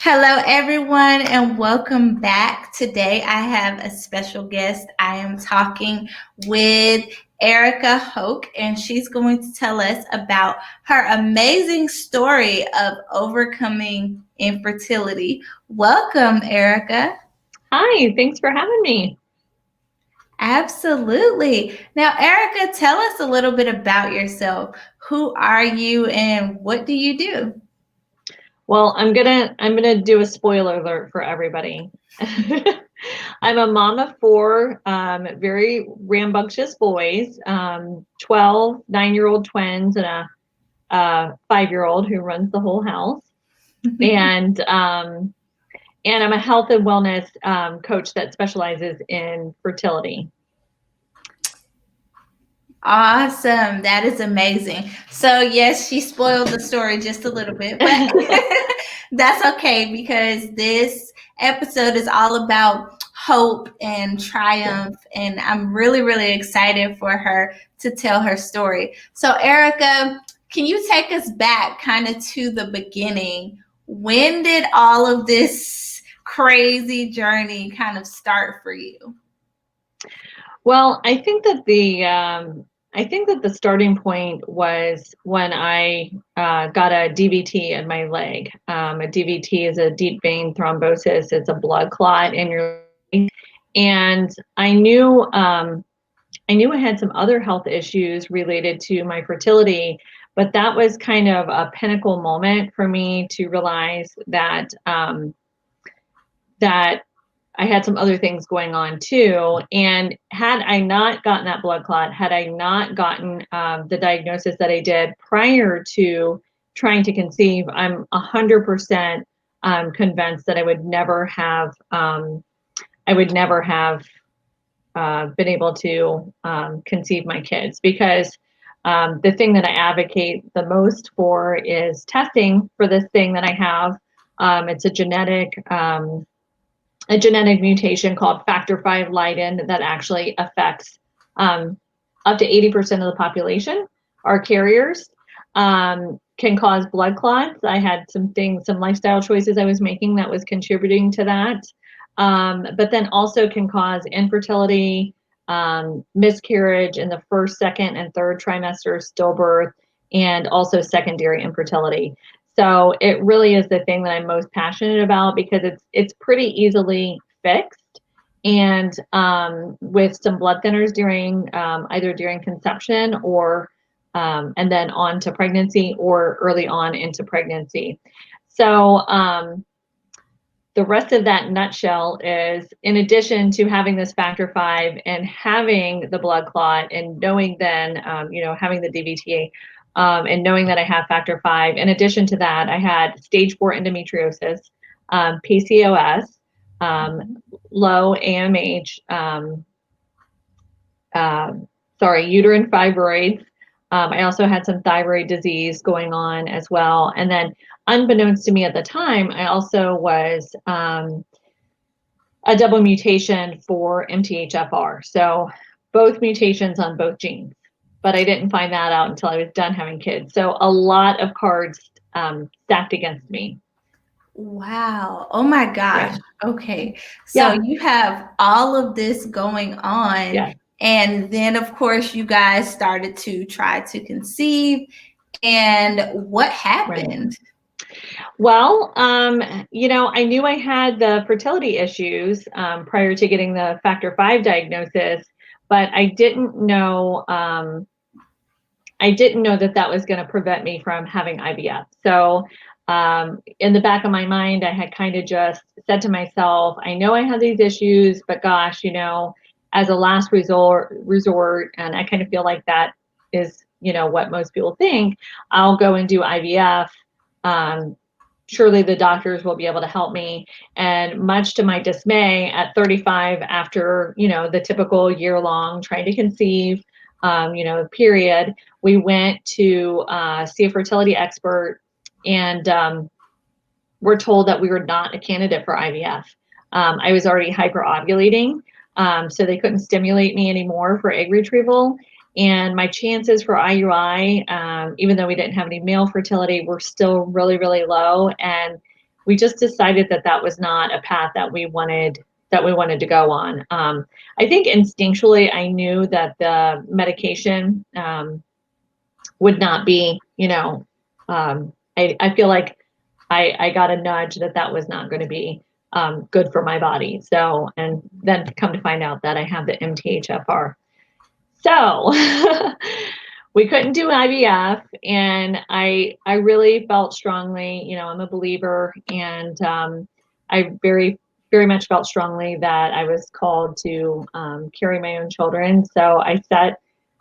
Hello, everyone, and welcome back. Today, I have a special guest. I am talking with Erica Hoke, and she's going to tell us about her amazing story of overcoming infertility. Welcome, Erica. Hi, thanks for having me. Absolutely. Now, Erica, tell us a little bit about yourself. Who are you, and what do you do? Well, I'm gonna do a spoiler alert for everybody. I'm a mom of four very rambunctious boys, 12 9-year-old twins and a 5-year-old who runs the whole house. And and I'm a health and wellness coach that specializes in fertility. Awesome. That is amazing. So, yes, she spoiled the story just a little bit, but that's okay because this episode is all about hope and triumph. And I'm really, really excited for her to tell her story. So, Erica, can you take us back kind of to the beginning? When did all of this crazy journey kind of start for you? Well, I think that the starting point was when I got a DVT in my leg. A DVT is a deep vein thrombosis. It's a blood clot in your leg, and I knew I had some other health issues related to my fertility, but that was kind of a pinnacle moment for me to realize that I had some other things going on too. And had I not gotten that blood clot, had I not gotten the diagnosis that I did prior to trying to conceive, I'm 100% convinced that I would never have been able to conceive my kids because the thing that I advocate the most for is testing for this thing that I have. It's a genetic mutation called factor V Leiden that actually affects um, up to 80% of the population are carriers. Can cause blood clots. I had some lifestyle choices I was making that was contributing to that. But then also can cause infertility, miscarriage in the first, second, and third trimester, stillbirth, and also secondary infertility. So it really is the thing that I'm most passionate about because it's pretty easily fixed, and with some blood thinners during either during conception or and then on to pregnancy or early on into pregnancy. So the rest of that nutshell is in addition to having this factor V and having the blood clot and knowing then, having the DVT and knowing that I have factor V, in addition to that, I had stage 4 endometriosis, PCOS, low AMH, uterine fibroids. I also had some thyroid disease going on as well. And then, unbeknownst to me at the time, I also was a double mutation for MTHFR. So, both mutations on both genes. But I didn't find that out until I was done having kids. So, a lot of cards stacked against me. Wow. Oh my Yeah. gosh. Okay. So Yeah. you have all of this going on. Yeah. And then, of course, you guys started to try to conceive. And what Right. happened? Well, I knew I had the fertility issues prior to getting the factor V diagnosis, but I didn't know that that was going to prevent me from having IVF. So, in the back of my mind, I had kind of just said to myself, I know I have these issues, but gosh, as a last resort, and I kind of feel like that is, what most people think, I'll go and do IVF. Um, Surely the doctors will be able to help me. And much to my dismay, at 35, after, the typical year long trying to conceive, period, we went to see a fertility expert, and we're told that we were not a candidate for IVF. I was already hyperovulating, so they couldn't stimulate me anymore for egg retrieval. And my chances for IUI, even though we didn't have any male fertility, were still really, really low. And we just decided that that was not a path that we wanted to go on. I think instinctually I knew that the medication would not be, I feel like I got a nudge that that was not going to be good for my body. So, and then come to find out that I have the MTHFR. So we couldn't do IVF, and I really felt strongly, I'm a believer, and I very much felt strongly that I was called to carry my own children. So I set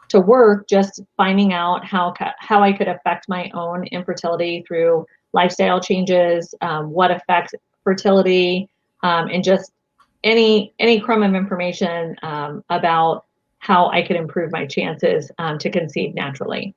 to work just finding out how I could affect my own infertility through lifestyle changes, what affects fertility, and just any crumb of information about how I could improve my chances to conceive naturally.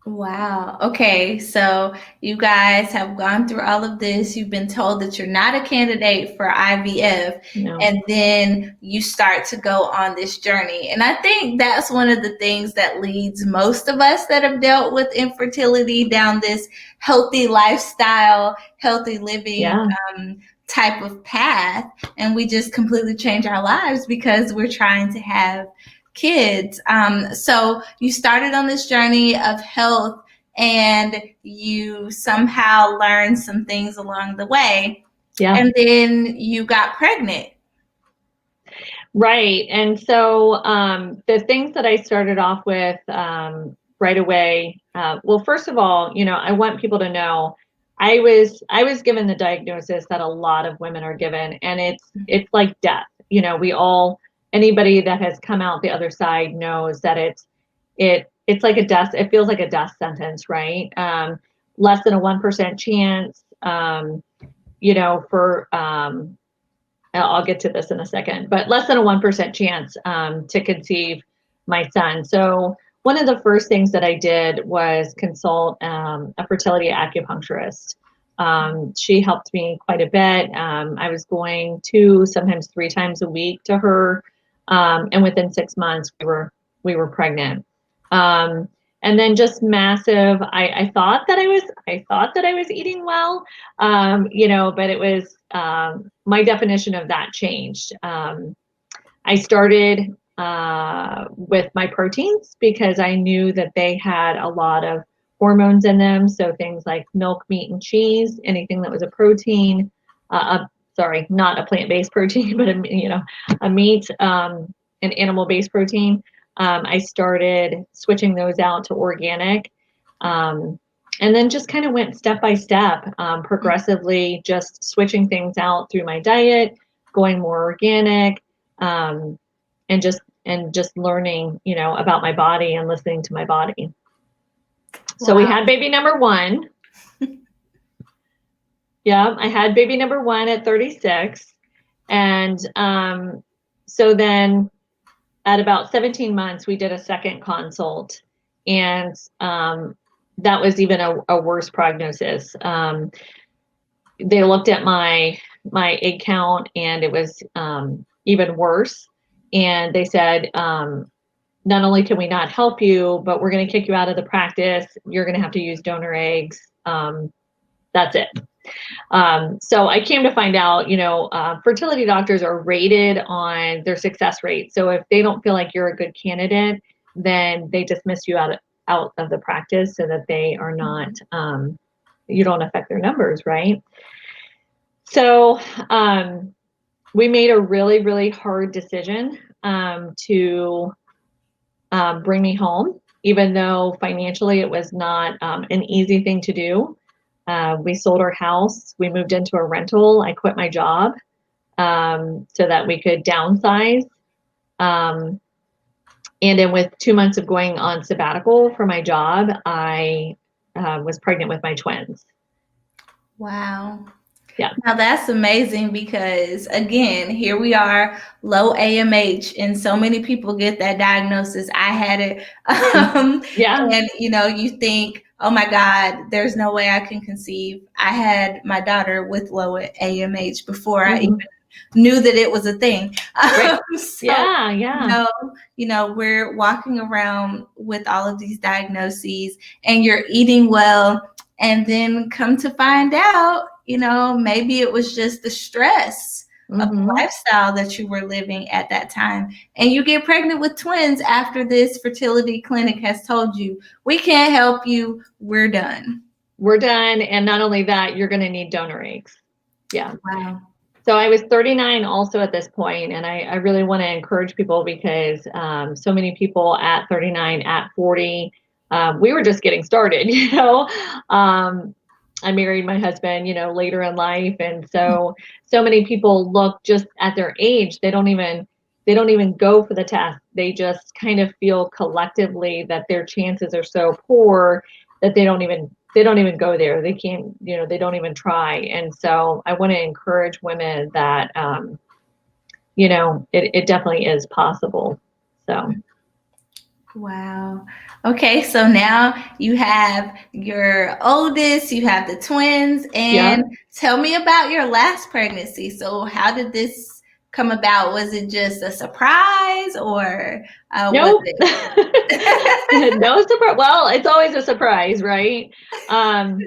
Wow. Okay. So you guys have gone through all of this. You've been told that you're not a candidate for IVF. No. And then you start to go on this journey. And I think that's one of the things that leads most of us that have dealt with infertility down this healthy lifestyle, healthy living type of path. And we just completely change our lives because we're trying to have kids. So you started on this journey of health and you somehow learned some things along the way. Yeah. And then you got pregnant. Right. And so the things that I started off with right away, well, first of all, I want people to know I was given the diagnosis that a lot of women are given, and it's like death. Anybody that has come out the other side knows that it's like a death. It feels like a death sentence, right? Less than a 1% chance, for, I'll get to this in a second, but less than a 1% chance to conceive my son. So one of the first things that I did was consult a fertility acupuncturist. She helped me quite a bit. I was going 2, sometimes 3 times a week to her. And within 6 months we were pregnant. And then just massive, I thought that I was eating well, but it was, my definition of that changed. I started with my proteins because I knew that they had a lot of hormones in them. So things like milk, meat, and cheese, anything that was a protein, sorry, not a plant-based protein, but a meat, an animal-based protein. I started switching those out to organic. And then just kind of went step by step, progressively just switching things out through my diet, going more organic, and just learning, about my body and listening to my body. So we had baby number 1. Yeah, I had baby number 1 at 36. And so then at about 17 months, we did a second consult, and that was even a worse prognosis. They looked at my egg count, and it was even worse. And they said, not only can we not help you, but we're going to kick you out of the practice. You're going to have to use donor eggs. That's it. So I came to find out, fertility doctors are rated on their success rate. So if they don't feel like you're a good candidate, then they dismiss you out of the practice so that they are not, you don't affect their numbers, right? So we made a really, really hard decision to bring me home, even though financially it was not an easy thing to do. We sold our house. We moved into a rental. I quit my job so that we could downsize. And then with 2 months of going on sabbatical for my job, I was pregnant with my twins. Wow. Yeah. Now that's amazing because, again, here we are, low AMH, and so many people get that diagnosis. I had it. Yeah. And, you think, oh my God, there's no way I can conceive. I had my daughter with low AMH before I even knew that it was a thing. Right. So, yeah. We're walking around with all of these diagnoses, and you're eating well. And then come to find out, maybe it was just the stress of the Mm-hmm. lifestyle that you were living at that time. And you get pregnant with twins after this fertility clinic has told you, we can't help you, we're done. We're done. And not only that, you're going to need donor eggs. Yeah. Wow. So I was 39 also at this point, and I really want to encourage people because so many people at 39, at 40, we were just getting started, I married my husband, later in life, and so many people look just at their age. They don't even go for the test. They just kind of feel collectively that their chances are so poor that they don't even go there. They can't, they don't even try. And so I want to encourage women that, it definitely is possible. So. Wow. Okay, so now you have your oldest, you have the twins, Yeah. and tell me about your last pregnancy. So, how did this come about? Was it just a surprise, or was Nope. it? No surprise. Well, it's always a surprise, right? Um,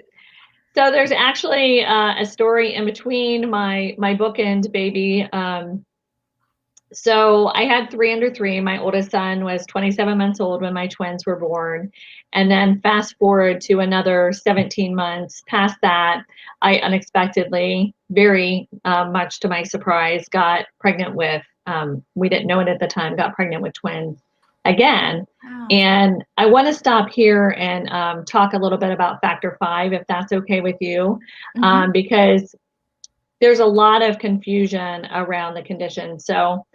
so there's actually a story in between my bookend baby. So I had three under three. My oldest son was 27 months old when my twins were born. And then fast forward to another 17 months past that, I unexpectedly, very much to my surprise, got pregnant with, we didn't know it at the time, got pregnant with twins again. Wow. And I want to stop here and talk a little bit about factor five, if that's okay with you, Mhm. because there's a lot of confusion around the condition. So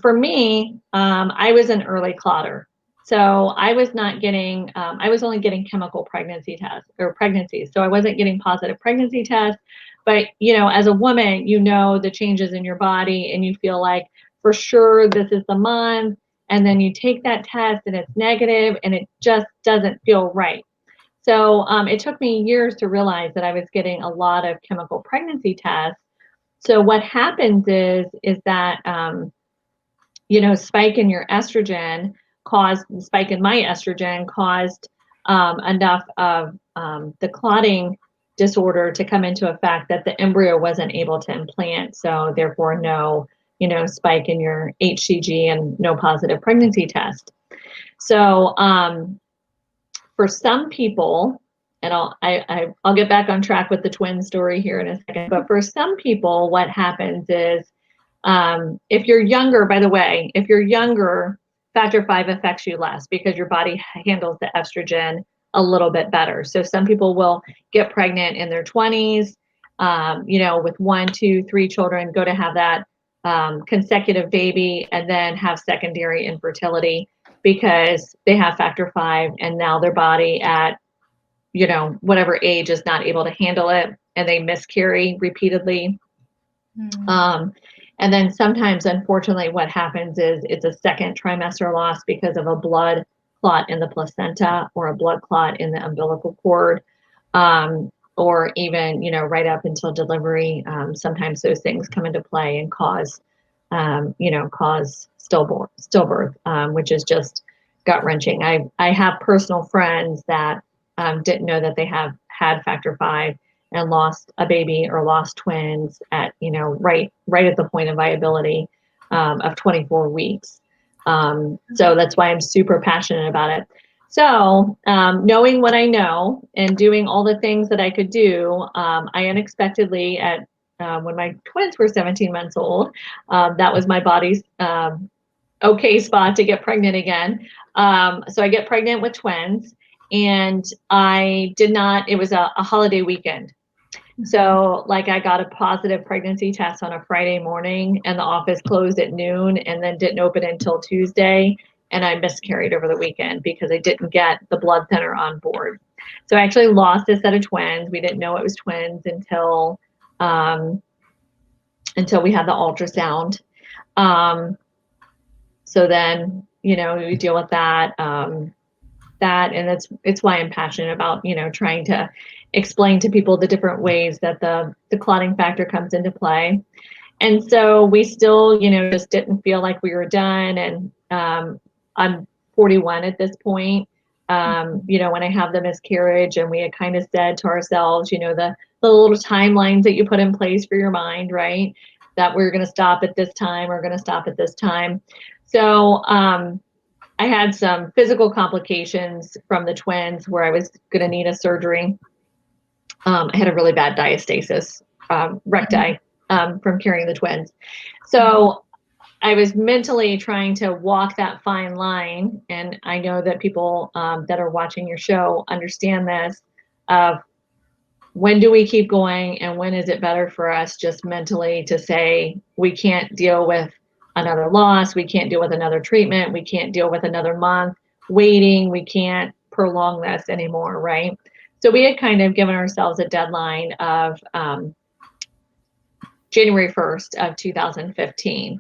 for me, I was an early clotter. So I was not getting, I was only getting chemical pregnancy tests or pregnancies. So I wasn't getting positive pregnancy tests. But, as a woman, the changes in your body and you feel like for sure this is the month. And then you take that test and it's negative and it just doesn't feel right. So it took me years to realize that I was getting a lot of chemical pregnancy tests. So what happens is that spike in your estrogen caused spike in my estrogen caused enough of the clotting disorder to come into effect that the embryo wasn't able to implant. So therefore, no spike in your HCG and no positive pregnancy test. So for some people, and I'll get back on track with the twin story here in a second. But for some people, what happens is if you're younger, by the way, if you're younger, factor five affects you less because your body handles the estrogen a little bit better. So some people will get pregnant in their 20s, with 1, 2, 3 children, go to have that consecutive baby, and then have secondary infertility because they have factor five and now their body at whatever age is not able to handle it and they miscarry repeatedly. Mm. And then sometimes, unfortunately, what happens is it's a second trimester loss because of a blood clot in the placenta or a blood clot in the umbilical cord, or even, right up until delivery. Sometimes those things come into play and cause stillbirth, which is just gut wrenching. I have personal friends that didn't know that they have had factor five and lost a baby or lost twins at right at the point of viability of 24 weeks. So that's why I'm super passionate about it. So knowing what I know and doing all the things that I could do, I unexpectedly at when my twins were 17 months old, that was my body's okay spot to get pregnant again. So I get pregnant with twins, and I did not. It was a holiday weekend. So, like, I got a positive pregnancy test on a Friday morning, and the office closed at noon and then didn't open until Tuesday. And I miscarried over the weekend because I didn't get the blood thinner on board. So, I actually lost a set of twins. We didn't know it was twins um, until we had the ultrasound. Um, so then, we deal with that, and it's why I'm passionate about trying to explain to people the different ways that the clotting factor comes into play. And so we still just didn't feel like we were done, and I'm 41 at this point. When I have the miscarriage, and we had kind of said to ourselves, the little timelines that you put in place for your mind, right? That we're going to stop at this time, we're going to stop at this time. So I had some physical complications from the twins where I was going to need a surgery. I had a really bad diastasis recti from carrying the twins. So I was mentally trying to walk that fine line. And I know that people that are watching your show understand this of when do we keep going, and when is it better for us just mentally to say we can't deal with another loss, we can't deal with another treatment, we can't deal with another month waiting, we can't prolong this anymore, right? So we had kind of given ourselves a deadline of January 1st of 2015.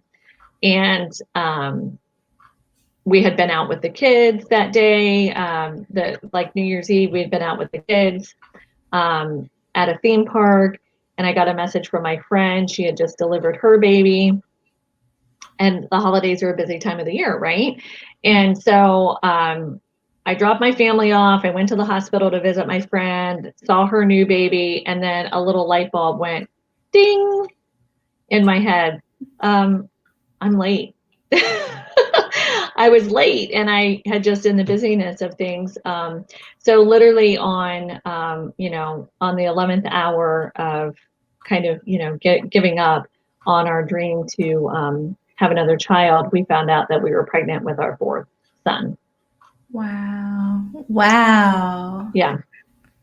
And we had been out with the kids that day, like New Year's Eve, we had been out with the kids at a theme park, and I got a message from my friend. She had just delivered her baby, and the holidays are a busy time of the year, right? And so I dropped my family off. I went to the hospital to visit my friend, saw her new baby, and then a little light bulb went ding in my head. I'm late. I was late, and I had just in the busyness of things. So literally on on the 11th hour of kind of, giving up on our dream to have another child, we found out that we were pregnant with our fourth son. Wow. Wow. Yeah.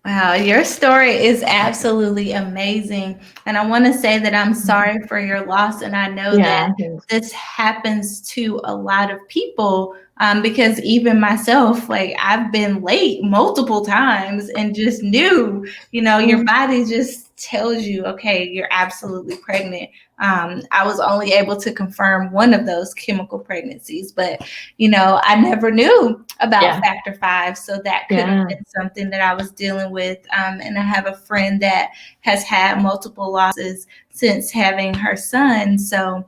Wow, your story is absolutely amazing. And I want to say that I'm sorry for your loss. And I know that this happens to a lot of people because even myself, like I've been late multiple times and just knew, your body just tells you, okay, you're absolutely pregnant. I was only able to confirm one of those chemical pregnancies, but I never knew about factor 5, so that could have been something that I was dealing with. And I have a friend that has had multiple losses since having her son. So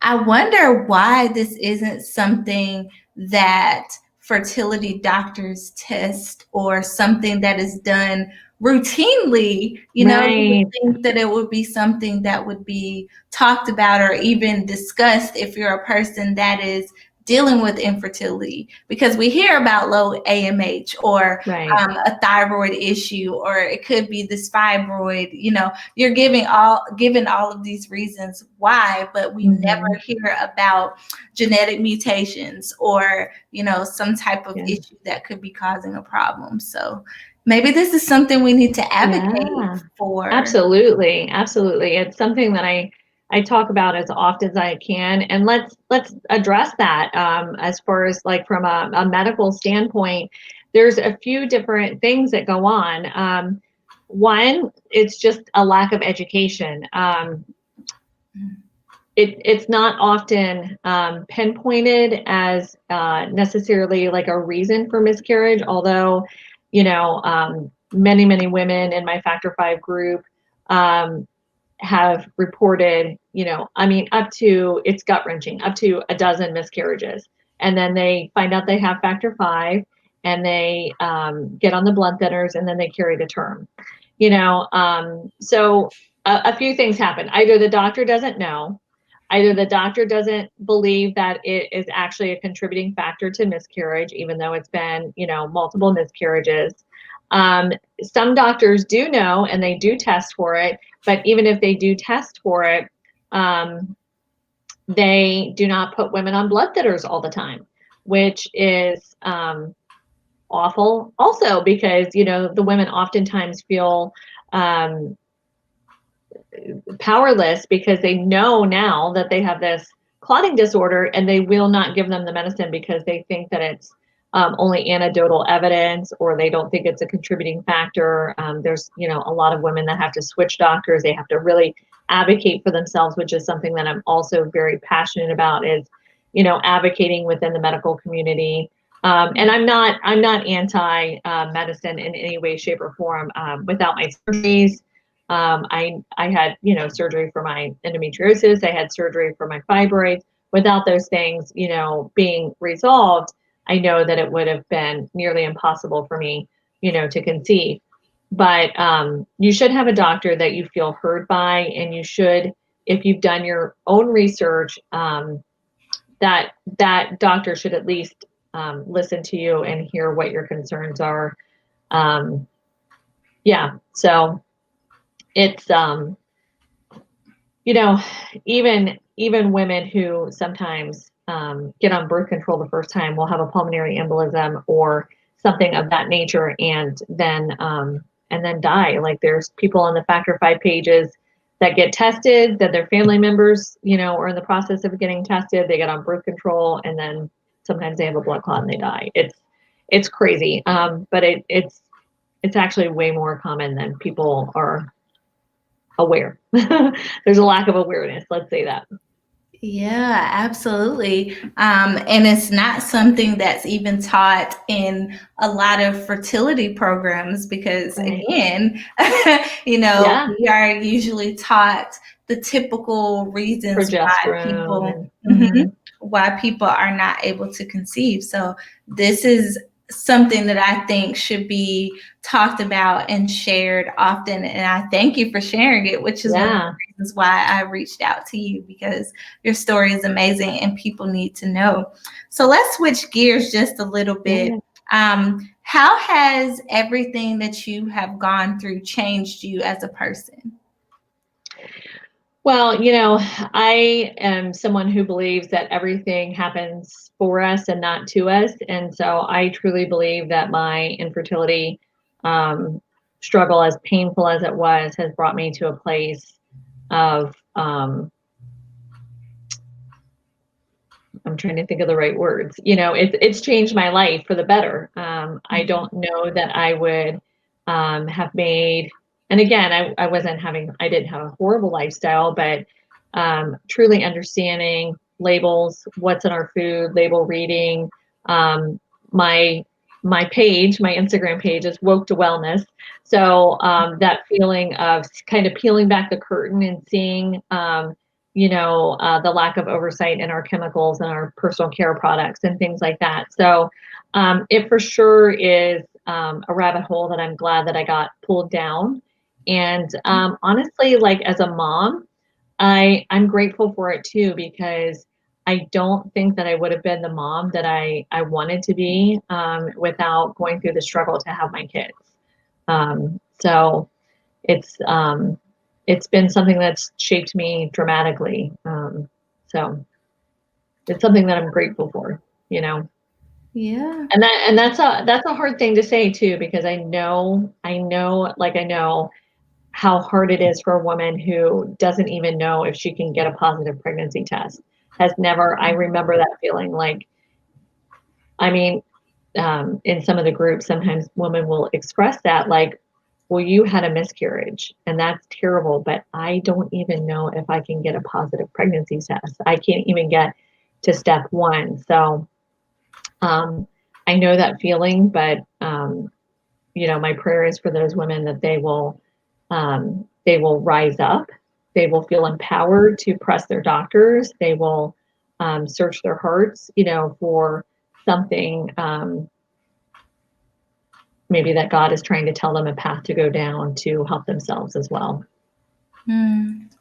I wonder why this isn't something that fertility doctors test or something that is done routinely. You would think that it would be something that would be talked about or even discussed if you're a person that is dealing with infertility, because we hear about low AMH or a thyroid issue, or it could be this fibroid. You're given all of these reasons why, but we never hear about genetic mutations or some type of issue that could be causing a problem. So maybe this is something we need to advocate for. Absolutely. It's something that I talk about as often as I can, and let's address that as far as like from a medical standpoint. There's a few different things that go on. One, it's just a lack of education. It's not often pinpointed as necessarily like a reason for miscarriage, although many women in my Factor 5 group have reported, up to, it's gut-wrenching, up to a dozen miscarriages. And then they find out they have Factor 5, and they get on the blood thinners, and then they carry to term. So a few things happen. Either the doctor doesn't know, either the doctor doesn't believe that it is actually a contributing factor to miscarriage, even though it's been, multiple miscarriages. Some doctors do know, and they do test for it, but even if they do test for it, they do not put women on blood thinners all the time, which is awful also, because the women oftentimes feel powerless because they know now that they have this clotting disorder, and they will not give them the medicine because they think that it's only anecdotal evidence, or they don't think it's a contributing factor. There's a lot of women that have to switch doctors. They have to really advocate for themselves, which is something that I'm also very passionate about, is advocating within the medical community. And I'm not anti medicine in any way, shape, or form. Without my surgeries, I had surgery for my endometriosis. I had surgery for my fibroids. Without those things being resolved, I know that it would have been nearly impossible for me, to conceive. But you should have a doctor that you feel heard by, and you should, if you've done your own research, that doctor should at least listen to you and hear what your concerns are. Yeah, so it's even women who sometimes get on birth control the first time will have a pulmonary embolism or something of that nature, and then die. Like, there's people on the Factor 5 pages that get tested, that their family members, are in the process of getting tested. They get on birth control, and then sometimes they have a blood clot and they die. It's crazy, but it's actually way more common than people are aware. There's a lack of awareness, let's say that. Yeah, absolutely. And it's not something that's even taught in a lot of fertility programs because, Right. again, Yeah. we are usually taught the typical reasons why Progesterone people, and Mhm, why people are not able to conceive. So this is something that I think should be talked about and shared often. And I thank you for sharing it, which is one of yeah. the reasons why I reached out to you, because your story is amazing and people need to know. So let's switch gears just a little bit. How has everything that you have gone through changed you as a person? Well, I am someone who believes that everything happens for us and not to us. And so I truly believe that my infertility struggle, as painful as it was, has brought me to a place of, I'm trying to think of the right words. It's changed my life for the better. I don't know that I would have made, and again, I didn't have a horrible lifestyle, but truly understanding labels, what's in our food, label reading. Um, my my Instagram page is Woke to Wellness. So that feeling of kind of peeling back the curtain and seeing the lack of oversight in our chemicals and our personal care products and things like that. So it for sure is a rabbit hole that I'm glad that I got pulled down. And honestly, like, as a mom, I'm grateful for it too, because I don't think that I would have been the mom that I wanted to be without going through the struggle to have my kids. So it's it's been something that's shaped me dramatically. So it's something that I'm grateful for, Yeah. and that's a hard thing to say too, because I know how hard it is for a woman who doesn't even know if she can get a positive pregnancy test. I remember that feeling. Like, I mean, in some of the groups, sometimes women will express that, like, well, you had a miscarriage and that's terrible, but I don't even know if I can get a positive pregnancy test. I can't even get to step one. So I know that feeling, but my prayer is for those women that they will rise up. They will feel empowered to press their doctors. They will search their hearts, for something maybe that God is trying to tell them a path to go down to help themselves as well.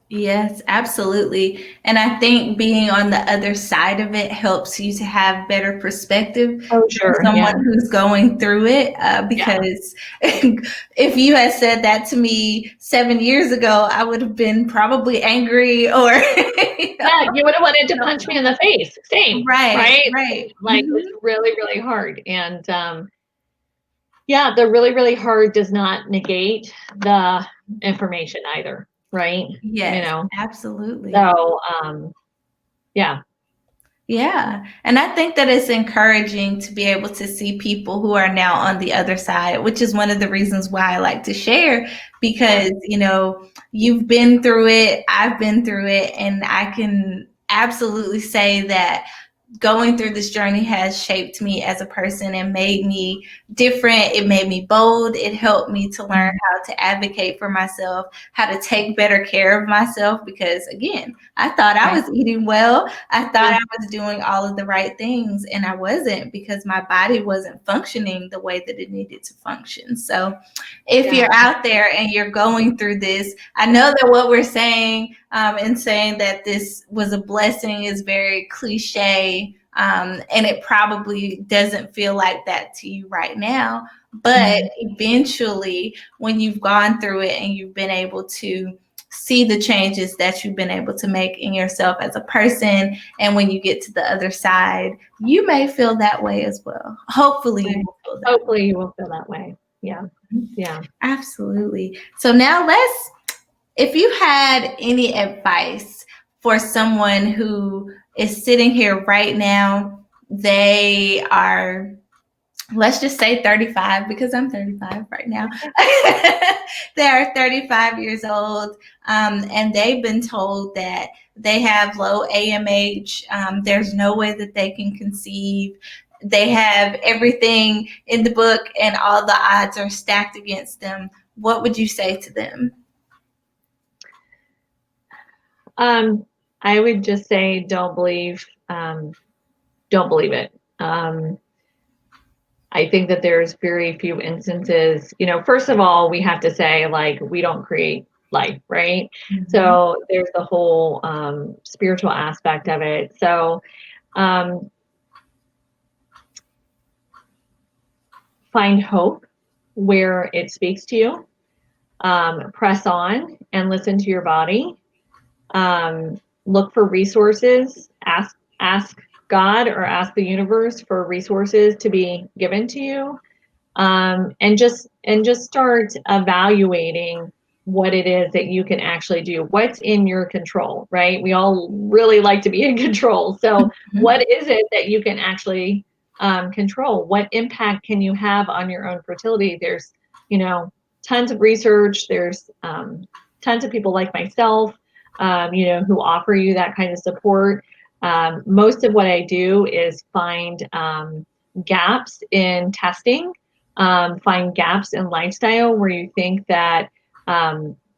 Yes, absolutely. And I think being on the other side of it helps you to have better perspective Oh, than sure. Yeah. someone who's going through it. Because if you had said that to me 7 years ago, I would have been probably angry or. Yeah, you would have wanted to punch me in the face. Same. Right, Right? right. Like, it's really, really hard. And yeah, the really, really hard does not negate the information either. Right? Yes, absolutely. So yeah. Yeah. And I think that it's encouraging to be able to see people who are now on the other side, which is one of the reasons why I like to share, because, you've been through it, I've been through it, and I can absolutely say that going through this journey has shaped me as a person and made me different. It made me bold. It helped me to learn how to advocate for myself, how to take better care of myself, because again, I thought I was eating well. I thought I was doing all of the right things, and I wasn't, because my body wasn't functioning the way that it needed to function. So if you're out there and you're going through this, I know that what we're saying and saying that this was a blessing is very cliche, and it probably doesn't feel like that to you right now. But eventually, when you've gone through it and you've been able to see the changes that you've been able to make in yourself as a person, and when you get to the other side, you may feel that way as well. Hopefully, you will feel that. Hopefully, you will feel that way. Yeah. Yeah. Absolutely. So now if you had any advice for someone who is sitting here right now, they are, let's just say 35, because I'm 35 right now. They are 35 years old, and they've been told that they have low AMH. There's no way that they can conceive. They have everything in the book, and all the odds are stacked against them. What would you say to them? I would just say don't believe it. I think that there's very few instances, first of all, we have to say, like, we don't create life, right? Mm-hmm. So there's the whole spiritual aspect of it. So find hope where it speaks to you. Press on and listen to your body. Look for resources. Ask God or ask the universe for resources to be given to you, and just start evaluating what it is that you can actually do. What's in your control, right? We all really like to be in control. So what is it that you can actually control? What impact can you have on your own fertility? There's, tons of research. There's tons of people like myself, who offer you that kind of support. Most of what I do is find gaps in testing, find gaps in lifestyle where you think that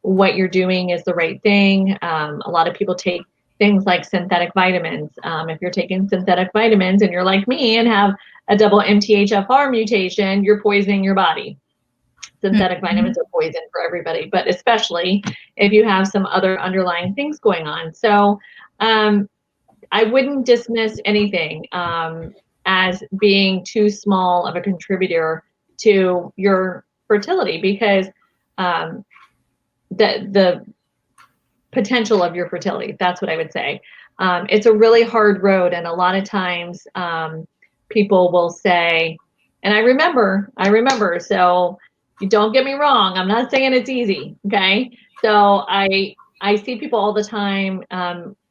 what you're doing is the right thing. A lot of people take things like synthetic vitamins. If you're taking synthetic vitamins and you're like me and have a double MTHFR mutation, you're poisoning your body. Synthetic vitamins are poison for everybody, but especially if you have some other underlying things going on. So I wouldn't dismiss anything as being too small of a contributor to your fertility, because the potential of your fertility, that's what I would say. It's a really hard road, and a lot of times people will say, and I remember, so you don't get me wrong, I'm not saying it's easy, okay? So I see people all the time,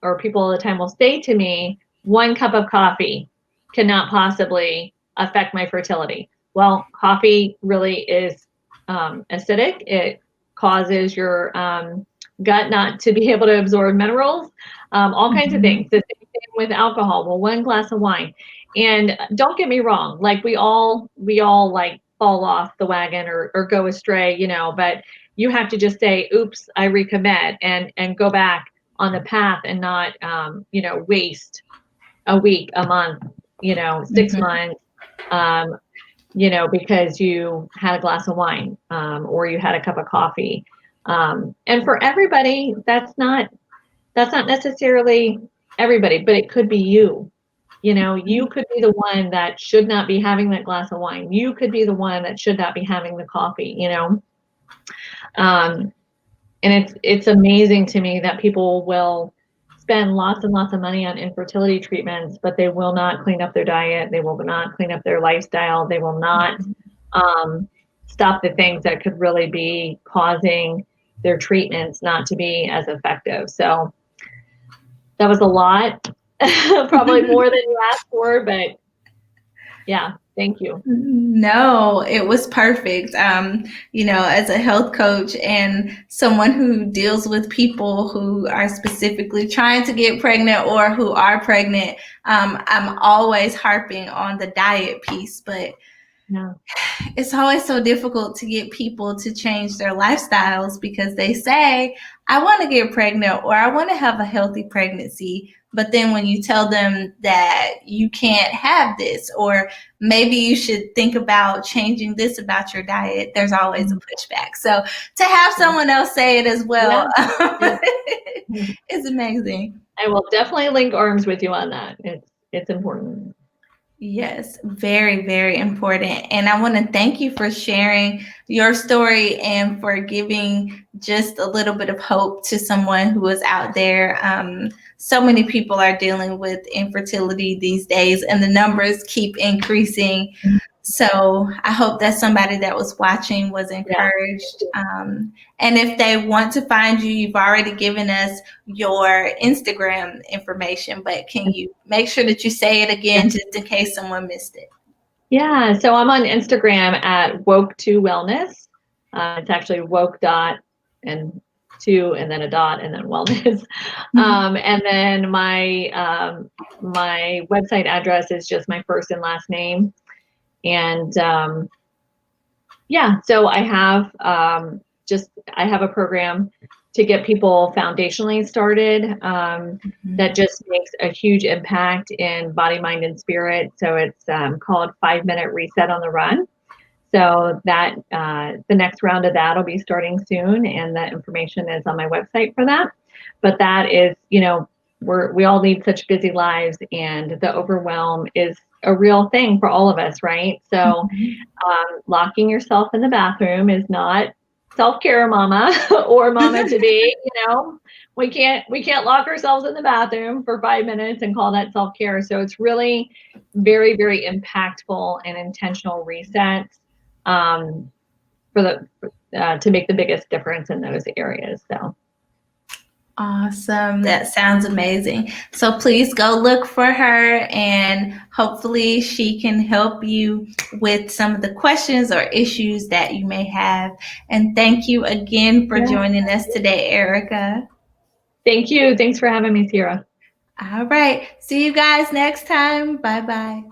or people all the time will say to me, 1 cup of coffee cannot possibly affect my fertility. Well, coffee really is acidic. It causes your gut not to be able to absorb minerals, all kinds of things. The same thing with alcohol. Well, 1 glass of wine. And don't get me wrong, like we all like fall off the wagon or go astray, but you have to just say, oops, I recommit, and go back on the path, and not, waste a week, a month, 6 months, because you had a glass of wine, or you had a cup of coffee. And for everybody, that's not necessarily everybody, but it could be you. You could be the one that should not be having that glass of wine. You could be the one that should not be having the coffee, and it's amazing to me that people will spend lots and lots of money on infertility treatments, but they will not clean up their diet. They will not clean up their lifestyle. They will not stop the things that could really be causing their treatments not to be as effective. So that was a lot, probably more than you asked for, but yeah. Thank you. No, it was perfect. As a health coach and someone who deals with people who are specifically trying to get pregnant or who are pregnant, I'm always harping on the diet piece, but Yeah. it's always so difficult to get people to change their lifestyles because they say, I want to get pregnant or I want to have a healthy pregnancy. But then when you tell them that you can't have this, or maybe you should think about changing this about your diet, there's always a pushback. So to have someone else say it as well, Yeah. is amazing. I will definitely link arms with you on that. It's important. Yes, very, very important. And I want to thank you for sharing your story and for giving just a little bit of hope to someone who is out there. So many people are dealing with infertility these days, and the numbers keep increasing. So I hope that somebody that was watching was Yeah. encouraged. And if they want to find you, you've already given us your Instagram information, but can you make sure that you say it again just in case someone missed it? Yeah. So I'm on Instagram at woke2wellness. It's actually woke dot and two and then a dot and then wellness. And then my website address is just my first and last name. And yeah, so I have I have a program to get people foundationally started that just makes a huge impact in body, mind, and spirit. So it's called 5 Minute Reset on the Run. So that the next round of that will be starting soon, and that information is on my website for that. But that is, we all lead such busy lives, and the overwhelm is a real thing for all of us, right? So locking yourself in the bathroom is not self-care, mama or mama to be. We can't lock ourselves in the bathroom for 5 minutes and call that self-care. So it's really very, very impactful and intentional resets to make the biggest difference in those areas. So Awesome. That sounds amazing. So please go look for her and hopefully she can help you with some of the questions or issues that you may have. And thank you again for joining us today, Erica. Thank you. Thanks for having me, Sierra. All right. See you guys next time. Bye bye.